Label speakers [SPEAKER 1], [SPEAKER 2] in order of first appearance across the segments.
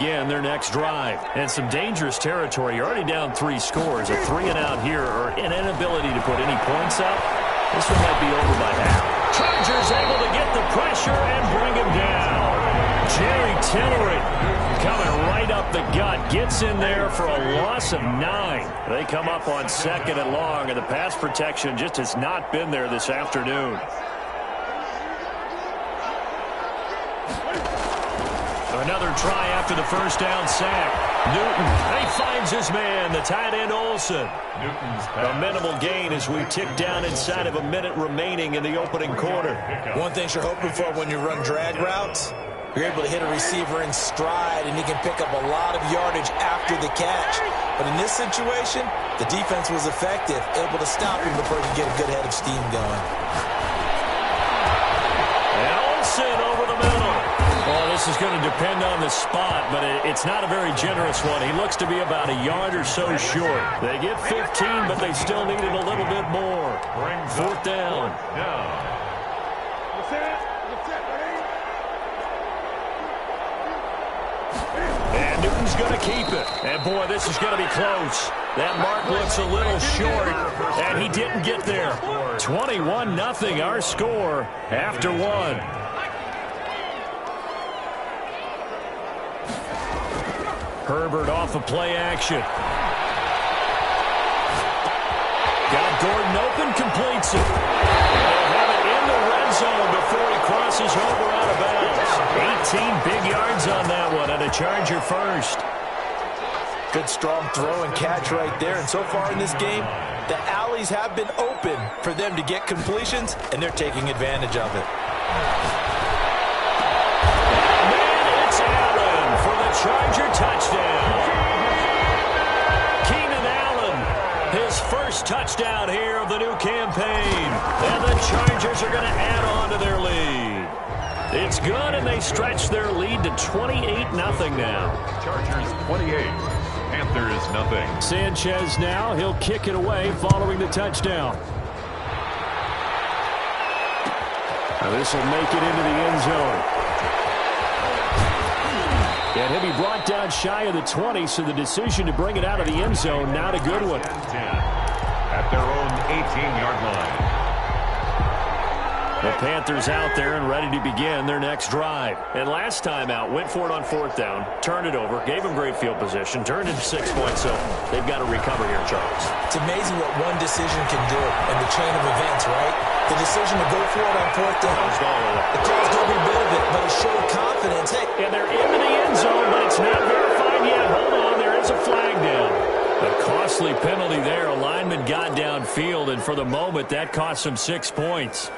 [SPEAKER 1] Again, their next drive. And some dangerous territory. You're already down 3 scores. A 3-and-out here or an inability to put any points up. This one might be over by half. Chargers able to get the pressure and bring him down. Jerry Tillery coming right up the gut. Gets in there for a loss of 9. They come up on 2nd and long, and the pass protection just has not been there this afternoon. Another try after the first down sack. Newton, he finds his man, the tight end Olsen. A minimal gain as we tick down inside of a minute remaining in the opening quarter.
[SPEAKER 2] One thing you're hoping for when you run drag routes, you're able to hit a receiver in stride, and he can pick up a lot of yardage after the catch. But in this situation, the defense was effective, able to stop him before he could get a good head of steam going.
[SPEAKER 1] And Olsen over the middle. Well, this is going to depend on the spot, but it's not a very generous one. He looks to be about a yard or so short. They get 15, but they still needed a little bit more. 4th down. And Newton's going to keep it. And, boy, this is going to be close. That mark looks a little short, and he didn't get there. 21-0 our score after 1. Herbert off of play action. Got Gordon open, completes it. They'll have it in the red zone before he crosses over out of bounds. 18 big yards on that one, and a Charger first.
[SPEAKER 2] Good strong throw and catch right there. And so far in this game, the alleys have been open for them to get completions, and they're taking advantage of it.
[SPEAKER 1] Charger touchdown. Keenan Allen, his first touchdown here of the new campaign. And the Chargers are going to add on to their lead. It's good, and they stretch their lead to 28-0 now.
[SPEAKER 3] Chargers 28, Panthers 0.
[SPEAKER 1] Sanchez now, he'll kick it away following the touchdown. Now this will make it into the end zone. And he'll be brought down shy of the 20, so the decision to bring it out of the end zone, not a good one.
[SPEAKER 3] 10 at their own 18-yard line.
[SPEAKER 1] The Panthers out there and ready to begin their next drive. And last time out, went for it on 4th down, turned it over, gave them great field position, turned into 6 points, so they've got to recover here, Charles.
[SPEAKER 2] It's amazing what one decision can do in the chain of events, right? The decision to go for it on 4th down. It caused every bit of it, but it showed confidence. Hey,
[SPEAKER 1] and they're into the end zone, but it's not verified yet. Hold on, there is a flag down. A costly penalty there. A lineman got downfield, and for the moment, that cost him 6 points.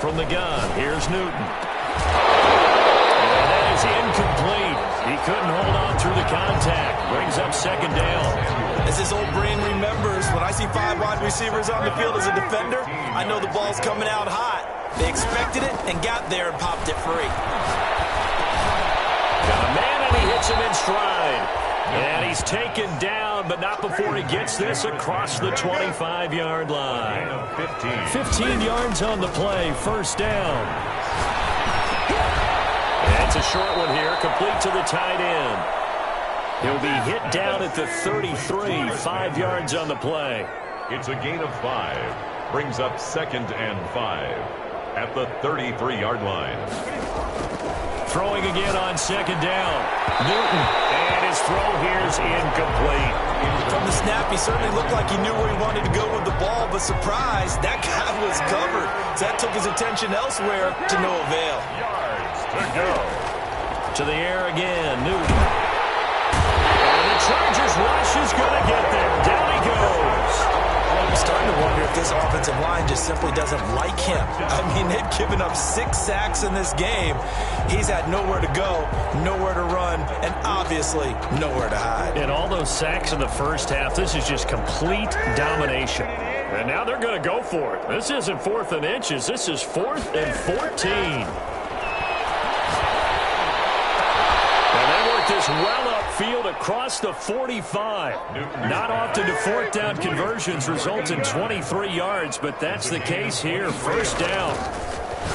[SPEAKER 1] From the gun, here's Newton. And that is incomplete. He couldn't hold on through the contact. Brings up 2nd down.
[SPEAKER 2] As his old brain remembers, when I see 5 wide receivers on the field as a defender, I know the ball's coming out hot. They expected it and got there and popped it free.
[SPEAKER 1] Got a man, and he hits him in stride. And he's taken down, but not before he gets this across the 25-yard line. 15 yards on the play, 1st down. That's a short one here, complete to the tight end. He'll be hit down at the 33, 5 yards on the play.
[SPEAKER 3] It's a gain of 5. Brings up 2nd and 5 at the 33-yard line.
[SPEAKER 1] Throwing again on 2nd down. Newton, and his throw here's incomplete.
[SPEAKER 2] From the snap, he certainly looked like he knew where he wanted to go with the ball, but surprise, that guy was covered. So that took his attention elsewhere to no avail.
[SPEAKER 3] Yards to go.
[SPEAKER 1] To the air again, Newton. And the Chargers rush is going to get there. Down he goes.
[SPEAKER 2] I'm starting to wonder if this offensive line just simply doesn't like him. I mean, they've given up 6 sacks in this game. He's had nowhere to go, nowhere to run, and obviously nowhere to hide.
[SPEAKER 1] And all those sacks in the first half, this is just complete domination. And now they're going to go for it. This isn't 4th and inches. This is 4th and 14. And they work this well field across the 45. Not often do fourth down conversions result in 23 yards, but that's the case here. First down.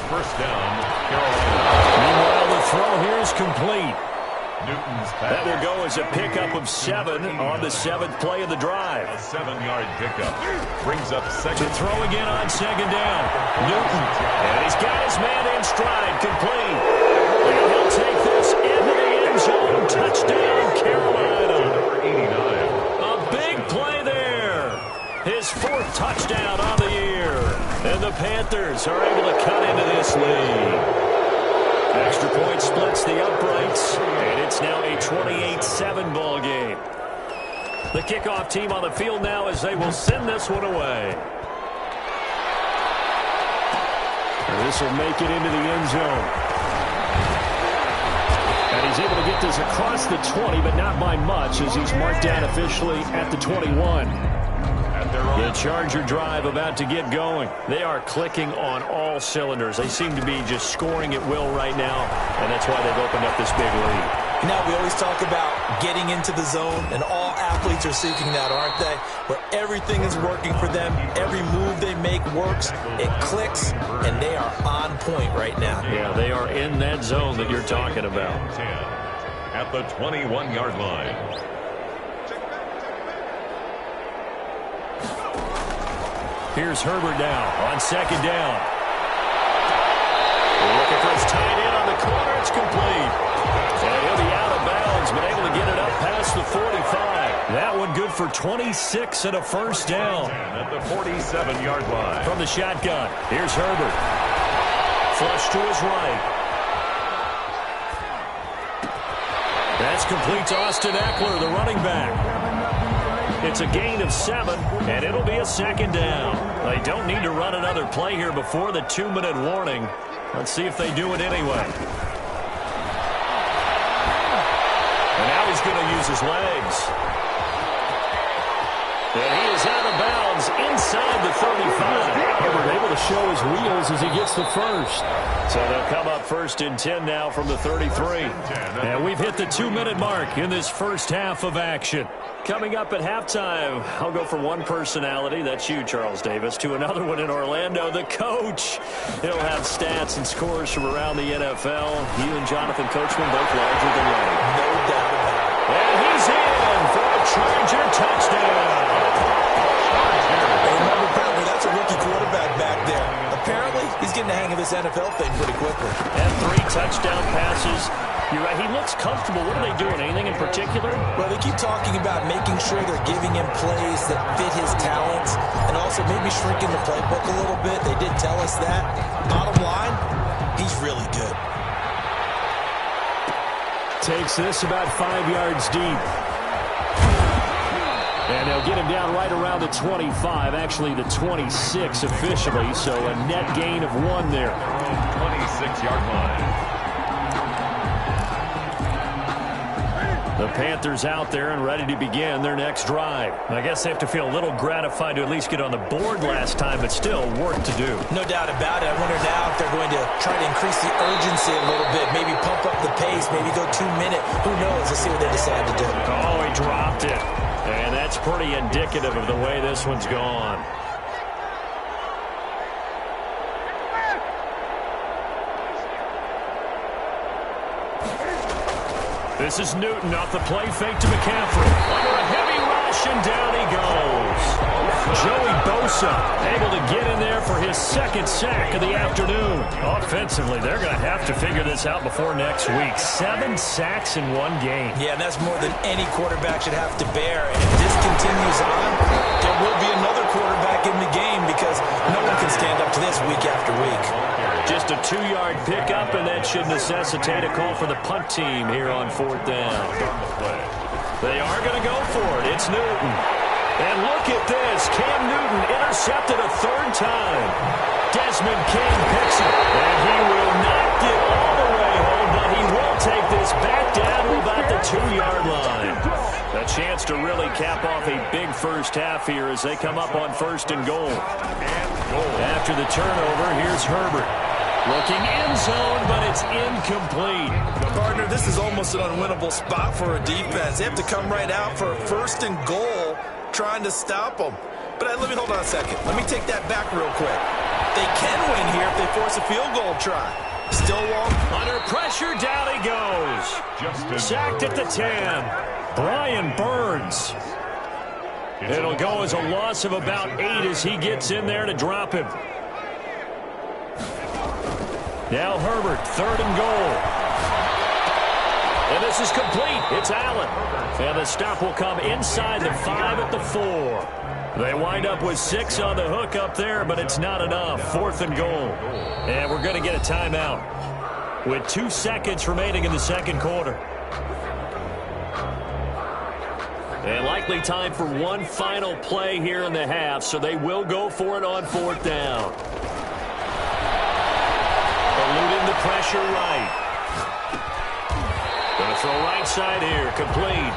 [SPEAKER 3] First down, Carolina.
[SPEAKER 1] Meanwhile, the throw here is complete.
[SPEAKER 3] Newton's pass.
[SPEAKER 1] That will go as a pickup of 7 on the 7th play of the drive.
[SPEAKER 3] A 7-yard pickup. Brings up second.
[SPEAKER 1] To throw again on second down. Newton. And he's got his man in stride. Complete. And he'll take this into the end zone. Touchdown, Carolina.
[SPEAKER 3] Number 89.
[SPEAKER 1] A big play there. His 4th touchdown on the year. And the Panthers are able to cut into this lead. Extra point splits the uprights, and it's now a 28-7 ball game. The kickoff team on the field now as they will send this one away. And this will make it into the end zone. And he's able to get this across the 20, but not by much, as he's marked down officially at the 21. The Charger drive about to get going. They are clicking on all cylinders. They seem to be just scoring at will right now, and that's why they've opened up this big lead.
[SPEAKER 2] Now, we always talk about getting into the zone, and all athletes are seeking that, aren't they? Where everything is working for them, every move they make works, it clicks, and they are on point right now.
[SPEAKER 1] Yeah, they are in that zone that you're talking about.
[SPEAKER 3] 10 at the 21-yard line.
[SPEAKER 1] Here's Herbert now on second down. Looking for his tight end on the corner. It's complete. And he'll be out of bounds, but able to get it up past the 45. That one good for 26 and a first down.
[SPEAKER 3] At the 47-yard line.
[SPEAKER 1] From the shotgun, here's Herbert. Flush to his right. That's complete to Austin Eckler, the running back. It's a gain of 7, and it'll be a second down. They don't need to run another play here before the 2-minute warning. Let's see if they do it anyway. And now he's going to use his legs. And he is out of bounds inside the 35. Herbert able to show his wheels as he gets the first. So they'll come up first and 10 now from the 33. And we've hit the 2-minute mark in this first half of action. Coming up at halftime, I'll go from one personality, that's you, Charles Davis, to another one in Orlando, the coach. He'll have stats and scores from around the NFL. You and Jonathan Coachman both larger than life.
[SPEAKER 2] No doubt about it.
[SPEAKER 1] And he's in for a Charger touchdown.
[SPEAKER 2] Remember, partner, that's a rookie quarterback back there. Apparently, he's getting the hang of this NFL thing pretty quickly.
[SPEAKER 1] And 3 touchdown passes. You're right, he looks comfortable. What are they doing? Anything in particular?
[SPEAKER 2] Well, they keep talking about making sure they're giving him plays that fit his talents and also maybe shrinking the playbook a little bit. They did tell us that. Bottom line, he's really good.
[SPEAKER 1] Takes this about 5 yards deep. And they'll get him down right around the 25, actually the 26 officially, so a net gain of 1 there.
[SPEAKER 3] 26-yard line.
[SPEAKER 1] The Panthers out there and ready to begin their next drive. I guess they have to feel a little gratified to at least get on the board last time, but still work to do.
[SPEAKER 2] No doubt about it. I wonder now if they're going to try to increase the urgency a little bit, maybe pump up the pace, maybe go 2-minute. Who knows? Let's see what they decide to do.
[SPEAKER 1] Oh, he dropped it. And that's pretty indicative of the way this one's gone. This is Newton off the play fake to McCaffrey. Under a heavy rush, and down he goes. Joey Bosa able to get in there for his 2nd sack of the afternoon. Offensively, they're going to have to figure this out before next week. 7 sacks in 1 game.
[SPEAKER 2] Yeah, and that's more than any quarterback should have to bear. And if this continues on, there will be another quarterback in the game because no one can stand up to this week after week.
[SPEAKER 1] Just a 2-yard pickup, and that should necessitate a call for the punt team here on 4th down. They are going to go for it. It's Newton. And look at this. Cam Newton intercepted a 3rd time. Desmond King picks it. And he will not get all the way home, but he will take this back down to about the 2-yard line. A chance to really cap off a big first half here as they come up on 1st and goal. After the turnover, here's Herbert. Looking end zone, but it's incomplete.
[SPEAKER 2] Partner, this is almost an unwinnable spot for a defense. They have to come right out for a 1st and goal trying to stop them. But let me hold on a second. Let me take that back real quick. They can win here if they force a field goal try. Still long.
[SPEAKER 1] Under pressure, down he goes. Sacked at the 10. Brian Burns. It'll go as a loss of about 8 as he gets in there to drop him. Now Herbert, 3rd and goal. And this is complete. It's Allen. And the stop will come inside the 5 at the 4. They wind up with 6 on the hook up there, but it's not enough. 4th and goal. And we're going to get a timeout with 2 seconds remaining in the second quarter. And likely time for one final play here in the half, so they will go for it on 4th down. Eluding the pressure right. Going to throw right side here, complete.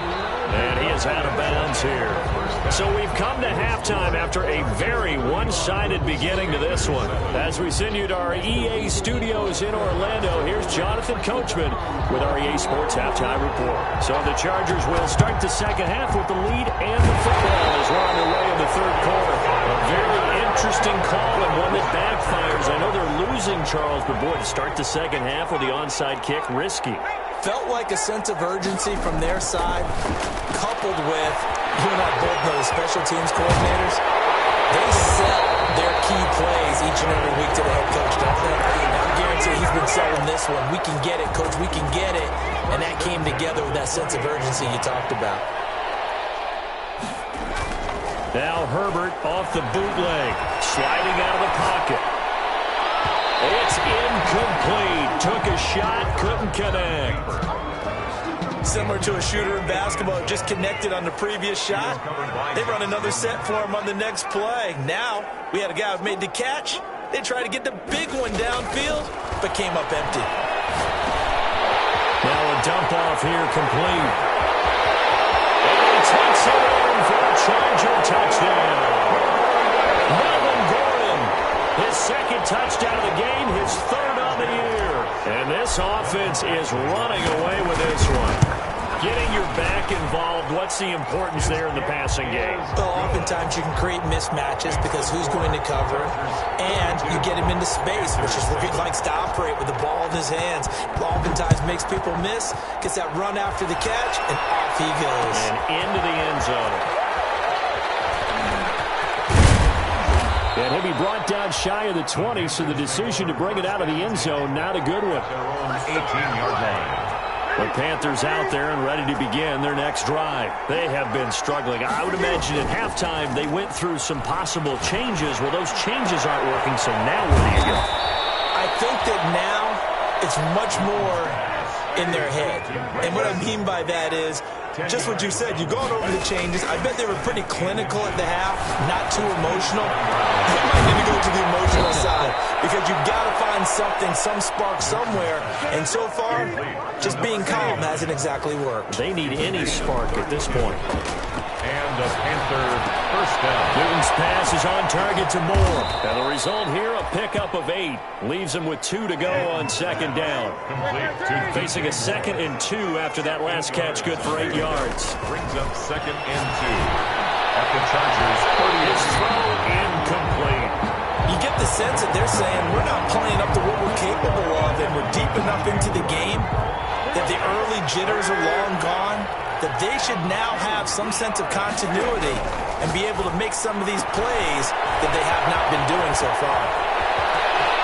[SPEAKER 1] And he is out of bounds here. So we've come to halftime after a very one-sided beginning to this one. As we send you to our EA studios in Orlando, here's Jonathan Coachman with our EA Sports Halftime Report. So the Chargers will start the second half with the lead and the football as we're underway in the third quarter. A very interesting call and one that backfires. I know they're losing, Charles, but boy, to start the second half with the onside kick, risky.
[SPEAKER 2] Felt like a sense of urgency from their side, coupled with, you and I both know the special teams coordinators, they sell their key plays each and every week to the head coach, don't they? I guarantee he's been selling this one. We can get it, coach, we can get it. And that came together with that sense of urgency you talked about.
[SPEAKER 1] Now Herbert off the bootleg, sliding out of the pocket. It's incomplete. Took a shot, couldn't connect.
[SPEAKER 2] Similar to a shooter in basketball, just connected on the previous shot. They run another set for him on the next play. Now, we had a guy who made the catch. They tried to get the big one downfield, but came up empty.
[SPEAKER 1] Now a dump off here, complete. And he takes it in for a Charger touchdown. Melvin Gordon, his second touchdown of the game, his 3rd on the year. And this offense is running away with this one. Getting your back involved, what's the importance there in the passing game?
[SPEAKER 2] Well, oftentimes you can create mismatches because who's going to cover it, and you get him into space, which is where he likes to operate with the ball in his hands. Oftentimes makes people miss, gets that run after the catch, and off he goes.
[SPEAKER 1] And into the end zone. And he'll be brought down shy of the 20, so the decision to bring it out of the end zone, not a good one.
[SPEAKER 3] 18-yard line.
[SPEAKER 1] The Panthers out there and ready to begin their next drive. They have been struggling. I would imagine at halftime they went through some possible changes. Well, those changes aren't working, so now where do you go?
[SPEAKER 2] I think that now it's much more in their head. And what I mean by that is just what you said. You've gone over the changes. I bet they were pretty clinical at the half, not too emotional. You might need to go to the emotional side because you've got to find something, some spark somewhere. And so far, just being calm hasn't exactly worked.
[SPEAKER 1] They need any spark at this point.
[SPEAKER 3] And the Panther first down.
[SPEAKER 1] Newton's pass is on target to Moore. And the result here, a pickup of 8. Leaves him with 2 to go on second down. Facing a 2nd and 2 after that last catch, good for 8 yards.
[SPEAKER 3] Brings up 2nd and 2. At the Chargers, 30.
[SPEAKER 1] His throw incomplete.
[SPEAKER 2] You get the sense that they're saying we're not playing up to what we're capable of, and we're deep enough into the game that the early jitters are long gone, that they should now have some sense of continuity and be able to make some of these plays that they have not been doing so far.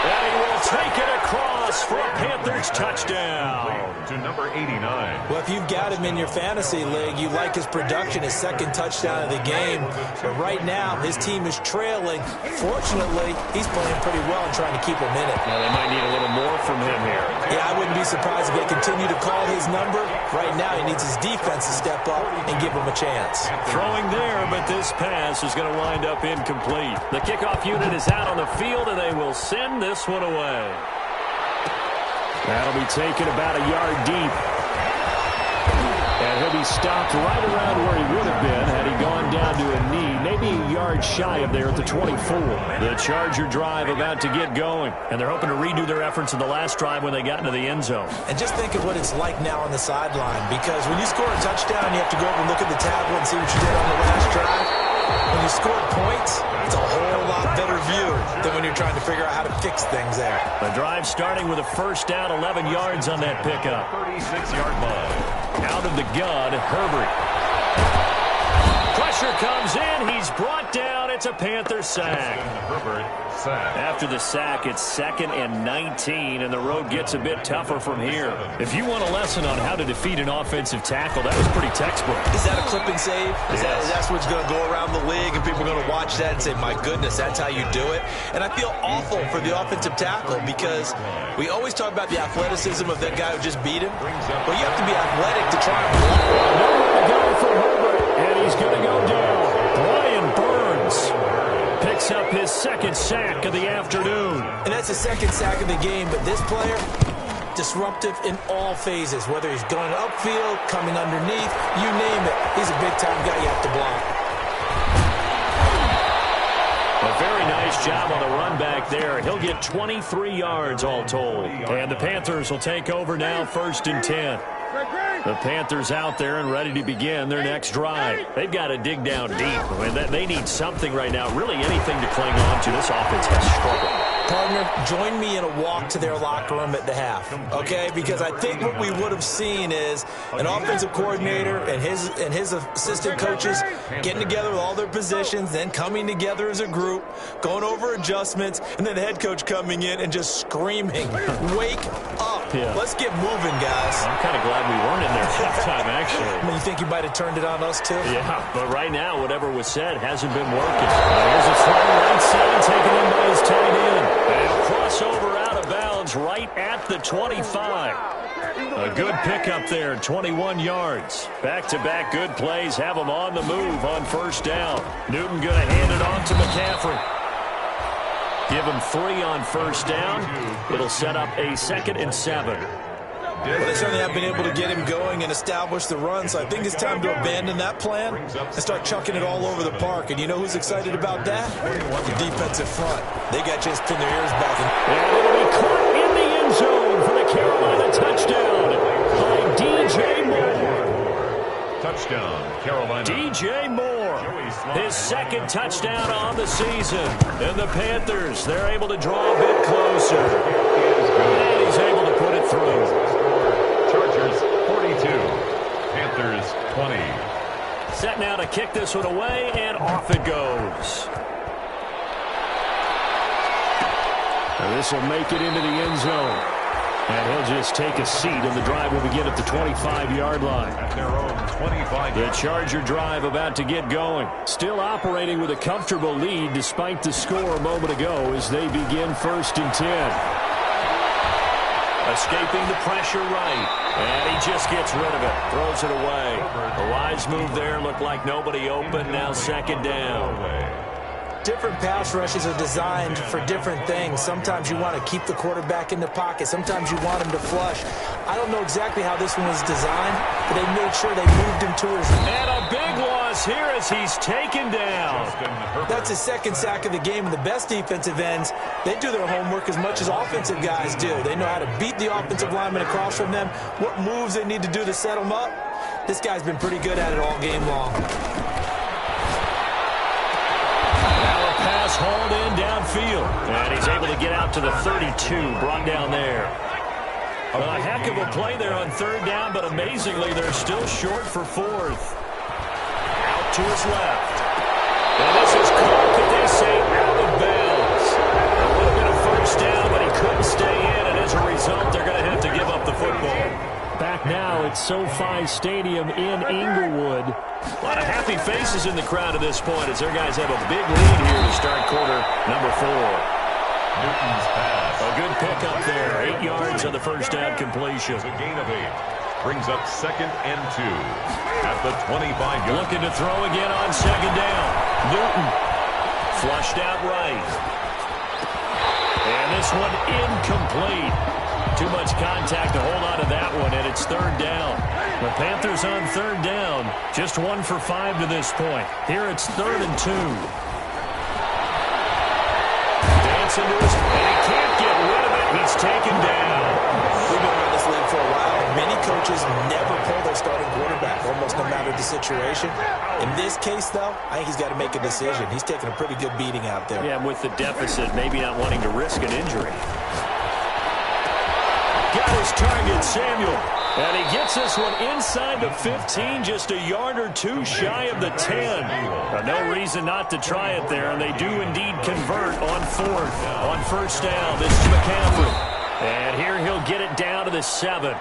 [SPEAKER 1] And he will take it across for a Panthers touchdown.
[SPEAKER 3] To number 89.
[SPEAKER 2] Well, if you've got him in your fantasy league, you like his production, his 2nd touchdown of the game. But right now, his team is trailing. Fortunately, he's playing pretty well and trying to keep him in it.
[SPEAKER 1] Now, they might need a little more from him here.
[SPEAKER 2] Yeah, I wouldn't be surprised if they continue to call his number. Right now, he needs his defense to step up and give him a chance.
[SPEAKER 1] Throwing there, but this pass is going to wind up incomplete. The kickoff unit is out on the field, and they will send this one away. That'll be taken about a yard deep. And he'll be stopped right around where he would have been had he gone down to a knee. Maybe a yard yards shy of there at the 24. The Charger drive about to get going, and they're hoping to redo their efforts in the last drive when they got into the end zone.
[SPEAKER 2] And just think of what it's like now on the sideline, because when you score a touchdown, you have to go over and look at the tablet and see what you did on the last drive. When you score points, it's a whole lot better view than when you're trying to figure out how to fix things there.
[SPEAKER 1] The drive starting with a first down, 11 yards on that pickup.
[SPEAKER 3] 36-yard line.
[SPEAKER 1] Out of the gun, Herbert. Pressure comes in. He's brought down. It's a Panther sack.
[SPEAKER 3] Herbert sack.
[SPEAKER 1] After the sack, it's 2nd and 19, and the road gets a bit tougher from here. If you want a lesson on how to defeat an offensive tackle, that was pretty textbook.
[SPEAKER 2] Is that a clip and save? That's what's going to go around the league, and people are going to watch that and say, my goodness, that's how you do it? And I feel awful for the offensive tackle, because we always talk about the athleticism of that guy who just beat him. Well, you have to be athletic to try and block.
[SPEAKER 1] Nowhere to go for Herbert, and he's going to go down. Brian Burns picks up his 2nd sack of the afternoon.
[SPEAKER 2] And that's the 2nd sack of the game, but this player, disruptive in all phases, whether he's going upfield, coming underneath, you name it. He's a big-time guy you have to block.
[SPEAKER 1] A very nice job on the run back there. He'll get 23 yards all told. And the Panthers will take over now, 1st and 10. The Panthers out there and ready to begin their next drive. They've got to dig down deep. I mean, they need something right now, really anything to cling on to. This offense has struggled.
[SPEAKER 2] Partner, join me in a walk to their locker room at the half, okay? Because I think what we would have seen is an offensive coordinator and his assistant coaches getting together with all their positions, then coming together as a group, going over adjustments, and then the head coach coming in and just screaming, wake up.
[SPEAKER 1] Yeah.
[SPEAKER 2] Let's get moving, guys.
[SPEAKER 1] I'm kind of glad we weren't in there at halftime, actually.
[SPEAKER 2] I mean, you think you might have turned it on us, too?
[SPEAKER 1] Yeah, but right now, whatever was said hasn't been working. Here's a throw right side, taken in by his tight end. And crossover out of bounds right at the 25. A good pickup there, 21 yards. Back-to-back good plays have them on the move on 1st down. Newton going to hand it off to McCaffrey. Give him 3 on 1st down. It'll set up a 2nd and 7.
[SPEAKER 2] Well, they certainly have been able to get him going and establish the run, so I think it's time to abandon that plan and start chucking it all over the park. And you know who's excited about that? The defensive front. They got a chance to pin their ears back.
[SPEAKER 1] And it'll be caught in the end zone for the Carolina touchdown by D.J. Moore.
[SPEAKER 3] Touchdown, Carolina.
[SPEAKER 1] D.J. Moore, his 2nd touchdown on the season. And the Panthers, they're able to draw a bit closer. And he's able to put it through.
[SPEAKER 3] Chargers 42, Panthers 20.
[SPEAKER 1] Set now to kick this one away, and off it goes. And this will make it into the end zone. And he'll just take a seat, and the drive will begin at the 25-yard line.
[SPEAKER 3] At their own 25.
[SPEAKER 1] The Charger drive about to get going. Still operating with a comfortable lead despite the score a moment ago as they begin 1st and 10. Escaping the pressure right. And he just gets rid of it. Throws it away. A wise move there. Looked like nobody open. Now 2nd down.
[SPEAKER 2] Different pass rushes are designed for different things. Sometimes you want to keep the quarterback in the pocket. Sometimes you want him to flush. I don't know exactly how this one was designed, but they made sure they moved him to his...
[SPEAKER 1] And a big loss here as he's taken down.
[SPEAKER 2] That's his 2nd sack of the game, and the best defensive ends, they do their homework as much as offensive guys do. They know how to beat the offensive lineman across from them, what moves they need to do to set them up. This guy's been pretty good at it all game long.
[SPEAKER 1] Hauled in downfield. And he's able to get out to the 32, brought down there. A heck of a play there on 3rd down, but amazingly, they're still short for 4th. Out to his left. And this is caught, but they say out of bounds. It would have been a 1st down, but he couldn't stay in, and as a result, they're going to have to give up the football. Back now at SoFi Stadium in Inglewood. A lot of happy faces in the crowd at this point as their guys have a big lead here to start quarter number 4.
[SPEAKER 3] Newton's pass.
[SPEAKER 1] A good pickup there. 8 yards on the 1st down completion.
[SPEAKER 3] It's a gain of 8. Brings up 2nd and 2 at the 25-yard.
[SPEAKER 1] Looking to throw again on 2nd down. Newton flushed out right. And this one incomplete. Too much contact to hold on to that one, and it's 3rd down. The Panthers on 3rd down. Just 1 for 5 to this point. Here it's 3rd and 2. gets into his, and he can't get rid of it. He's taken down.
[SPEAKER 2] We've been around this league for a while, and many coaches never pull their starting quarterback, almost no matter the situation. In this case, though, I think he's got to make a decision. He's taking a pretty good beating out there.
[SPEAKER 1] Yeah, with the deficit, maybe not wanting to risk an injury. Got his target, Samuel. And he gets this one inside the 15, just a yard or two shy of the 10. No reason not to try it there, and they do indeed convert on fourth. On first down, this is McCaffrey. And here he'll get it down to the 7.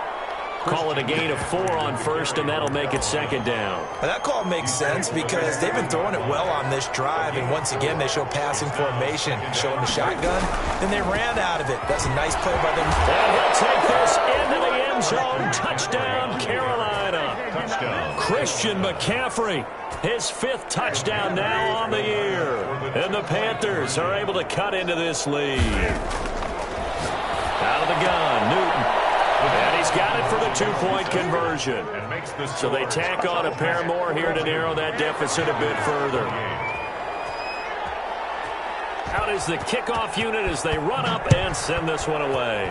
[SPEAKER 1] Call it a gain of 4 on first, and that'll make it second down.
[SPEAKER 2] Well, that call makes sense because they've been throwing it well on this drive, and once again they show passing formation, showing the shotgun, and they ran out of it. That's a nice play by them.
[SPEAKER 1] And he'll take this into the end zone. Touchdown, Carolina.
[SPEAKER 3] Touchdown.
[SPEAKER 1] Christian McCaffrey, his 5th touchdown now on the year. And the Panthers are able to cut into this lead. Out of the gun, Newton. And he's got it for the 2-point conversion. So they tack on a pair more here to narrow that deficit a bit further. Out is the kickoff unit as they run up and send this one away.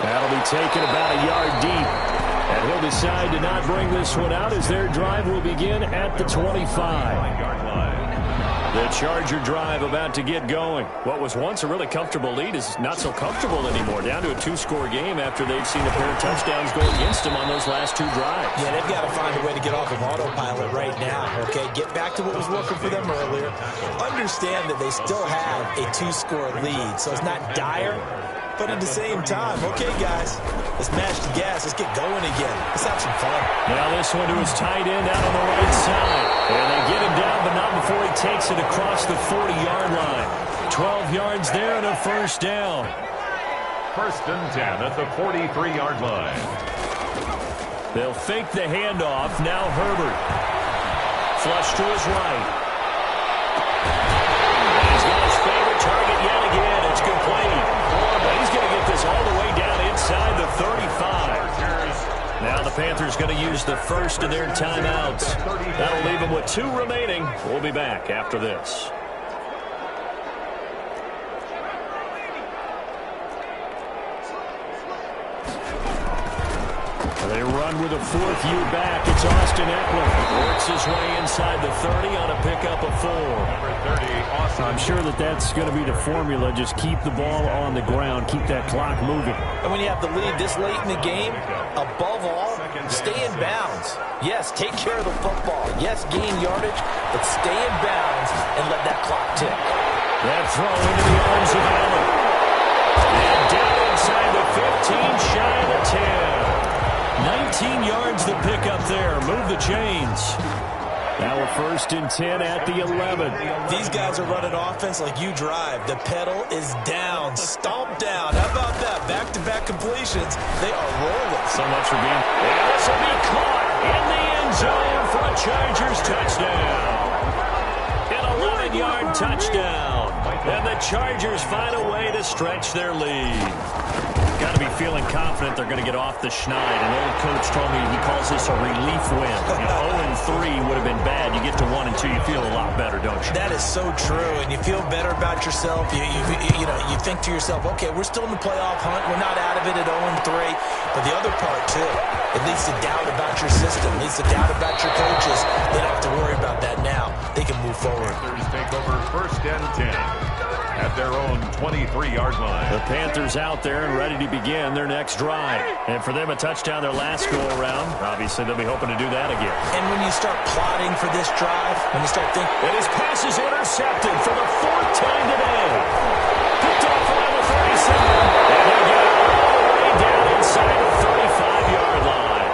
[SPEAKER 1] That'll be taken about a yard deep. And he'll decide to not bring this one out as their drive will begin at the 25-yard line. The Charger drive about to get going. What was once a really comfortable lead is not so comfortable anymore. Down to a 2-score game after they've seen a pair of touchdowns go against them on those last 2 drives.
[SPEAKER 2] Yeah, they've got to find a way to get off of autopilot right now, okay? Get back to what was working for them earlier. Understand that they still have a 2-score lead, so it's not dire. But at the same time, okay, guys, let's mash the gas. Let's get going again. Let's have some fun.
[SPEAKER 1] Now this one to his tight end out on the right side. And they get him down, but not before he takes it across the 40-yard line. 12 yards there and a first down.
[SPEAKER 3] First and 10 at the 43-yard line.
[SPEAKER 1] They'll fake the handoff. Now Herbert. Flush to his right. And he's got his favorite target yet again. It's complete. He's going to get this all the way down inside the 35. Now the Panthers going to use the first of their timeouts. That'll leave them with 2 remaining. We'll be back after this. They run with a 4th-year back. It's Austin Eckler. Works his way inside the 30 on a pickup of 4.
[SPEAKER 3] Number 30, Austin.
[SPEAKER 1] I'm sure that's going to be the formula. Just keep the ball on the ground. Keep that clock moving.
[SPEAKER 2] And when you have the lead this late in the game, above all, stay in bounds. Yes, take care of the football. Yes, gain yardage, but stay in bounds and let that clock tick.
[SPEAKER 1] That throw into the arms of Allen. And down inside the 15, shy of the 10. 19 yards the pickup there. Move the chains. Now a first and 10 at the 11.
[SPEAKER 2] These guys are running offense like you drive. The pedal is down. Stomp down. How about that? Back-to-back completions. They are rolling.
[SPEAKER 1] So much for being. And this will be caught in the end zone for a Chargers touchdown. An 11-yard touchdown. And the Chargers find a way to stretch their lead. Got to be feeling confident they're going to get off the schneid. An old coach told me he calls this a relief win. 0-3 would have been bad. You get to 1 and 2, you feel a lot better, don't you?
[SPEAKER 2] That is so true, and you feel better about yourself. You think to yourself, okay, we're still in the playoff hunt. We're not out of it at 0-3. But the other part, too, it leads to doubt about your system. It leads to doubt about your coaches. They don't have to worry about that now. They can move forward.
[SPEAKER 3] Panthers take over first and 10 at their own 23-yard line.
[SPEAKER 1] The Panthers out there and ready to begin their next drive. And for them, a touchdown their last go-around. Obviously, they'll be hoping to do that again.
[SPEAKER 2] And when you start plotting for this drive, when you start thinking...
[SPEAKER 1] And his pass is intercepted for the 4th time today. Picked off around the 37. And he'll get it all the way down inside the 35-yard line.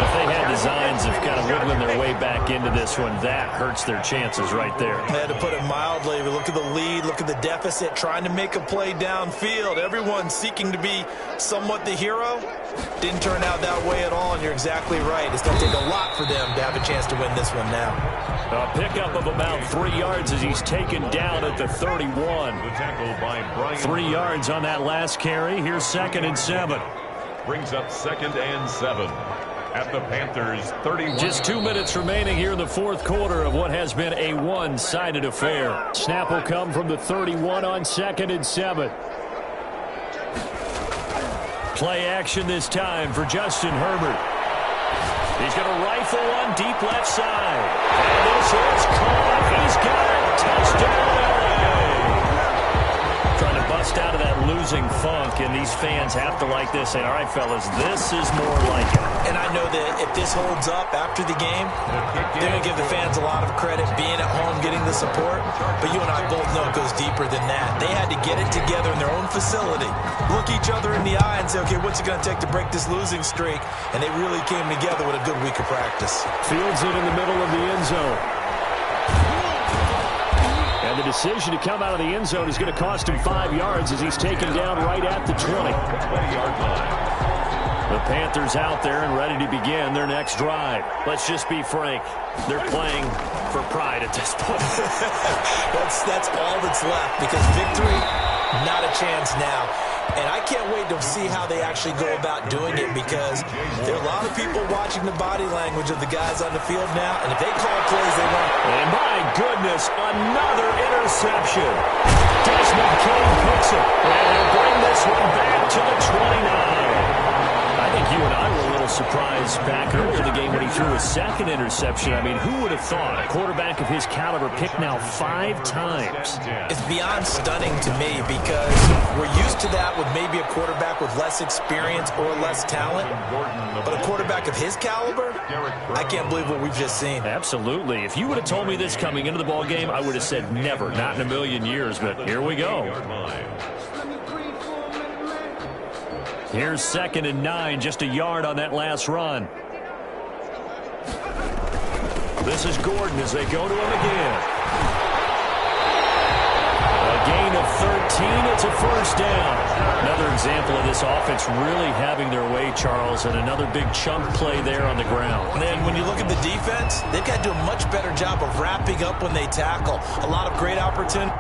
[SPEAKER 1] If they had designs of kind of wiggling their way back into this one, that hurts their chances right there.
[SPEAKER 2] I had to put it mildly. We look at the lead, look at the deficit, trying to make a play downfield. Everyone seeking to be somewhat the hero. Didn't turn out that way at all, and you're exactly right. It's going to take a lot for them to have a chance to win this one now.
[SPEAKER 1] A pickup of about 3 yards as he's taken down at the 31.
[SPEAKER 3] The tackle by Brian.
[SPEAKER 1] 3 yards on that last carry. Here's 2nd and 7.
[SPEAKER 3] Brings up 2nd and 7. at the Panthers' 31.
[SPEAKER 1] Just 2 minutes remaining here in the fourth quarter of what has been a one-sided affair. Snap will come from the 31 on 2nd and 7. Play action this time for Justin Herbert. He's going to rifle one deep left side. And this is caught. He's got it. Touchdown, LA. Trying to bust out of that losing funk, and these fans have to like this. Saying, all right, fellas, this is more like it.
[SPEAKER 2] And I know that if this holds up after the game, they're going to give the fans a lot of credit being at home, getting the support. But you and I both know it goes deeper than that. They had to get it together in their own facility, look each other in the eye and say, okay, what's it going to take to break this losing streak? And they really came together with a good week of practice.
[SPEAKER 1] Fields it in the middle of the end zone. And the decision to come out of the end zone is going to cost him 5 yards as he's taken down right at the 20-yard line. The Panthers out there and ready to begin their next drive. Let's just be frank. They're playing for pride at this point.
[SPEAKER 2] that's all that's left, because victory, not a chance now. And I can't wait to see how they actually go about doing it, because there are a lot of people watching the body language of the guys on the field now, and if they call plays, they won't.
[SPEAKER 1] And my goodness, another interception. Desmond King picks it, and he'll bring this one back to the 29. I think you and I were a little surprised back earlier in the game when he threw his second interception. I mean, who would have thought a quarterback of his caliber picked now 5 times?
[SPEAKER 2] It's beyond stunning to me, because we're used to that with maybe a quarterback with less experience or less talent. But a quarterback of his caliber, I can't believe what we've just seen.
[SPEAKER 1] Absolutely. If you would have told me this coming into the ball game, I would have said never, not in a million years. But here we go. Here's 2nd and 9, just a yard on that last run. This is Gordon as they go to him again. A gain of 13, it's a first down. Another example of this offense really having their way, Charles, and another big chunk play there on the ground.
[SPEAKER 2] And then when you look at the defense, they've got to do a much better job of wrapping up when they tackle. A lot of great opportunity.